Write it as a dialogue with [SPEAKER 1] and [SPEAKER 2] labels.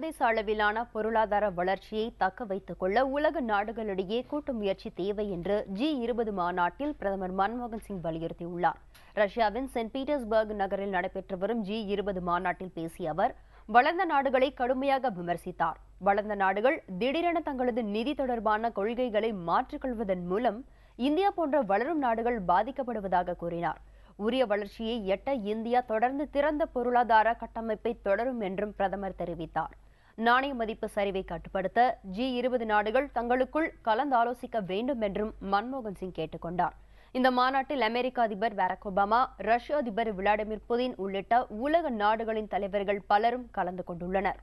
[SPEAKER 1] சர்வதேச அளவிலான பொருளாதார வளர்ச்சியை தக்க வைத்துக் கொள்ள உலக நாடுகளிடையே கூட்டு முயற்சி தேவை என்று G20 மாநாட்டில் பிரதமர் மன்மோகன் சிங் வலியுறுத்தியுள்ளார். ரஷ்யாவின் செயின்ட் பீட்டர்ஸ்பர்க் நகரில் நடைபெற்று வரும் G20 மாநாட்டில் பேசிய அவர் வளர்ந்த நாடுகளை கடுமையாக விமர்சித்தார். வளர்ந்த நாடுகள் திடீரென தங்களது நிதி தொடர்பான கொள்கைகளை மாற்றிக்கொள்வதன் மூலம் இந்தியா போன்ற வளரும் நாடுகள் பாதிக்கப்படுவதாக கூறினார். உரிய வளர்ச்சியை எட்ட இந்தியா தொடர்ந்து திறந்த பொருளாதார கட்டமைப்பை தொடரும் என்றும் பிரதமர் தெரிவித்தார். நாணய மதிப்பு சரிவை கட்டுப்படுத்த G20 நாடுகள் தங்களுக்குள் கலந்தாலோசிக்க வேண்டும் என்றும் மன்மோகன் சிங் கேட்டுக் கொண்டார். இந்த மாநாட்டில் அமெரிக்க அதிபர் பராக் ஒபாமா, ரஷ்ய அதிபர் விளாடிமிர் புதின் உள்ளிட்ட உலக நாடுகளின் தலைவர்கள் பலரும் கலந்து கொண்டுள்ளனர்.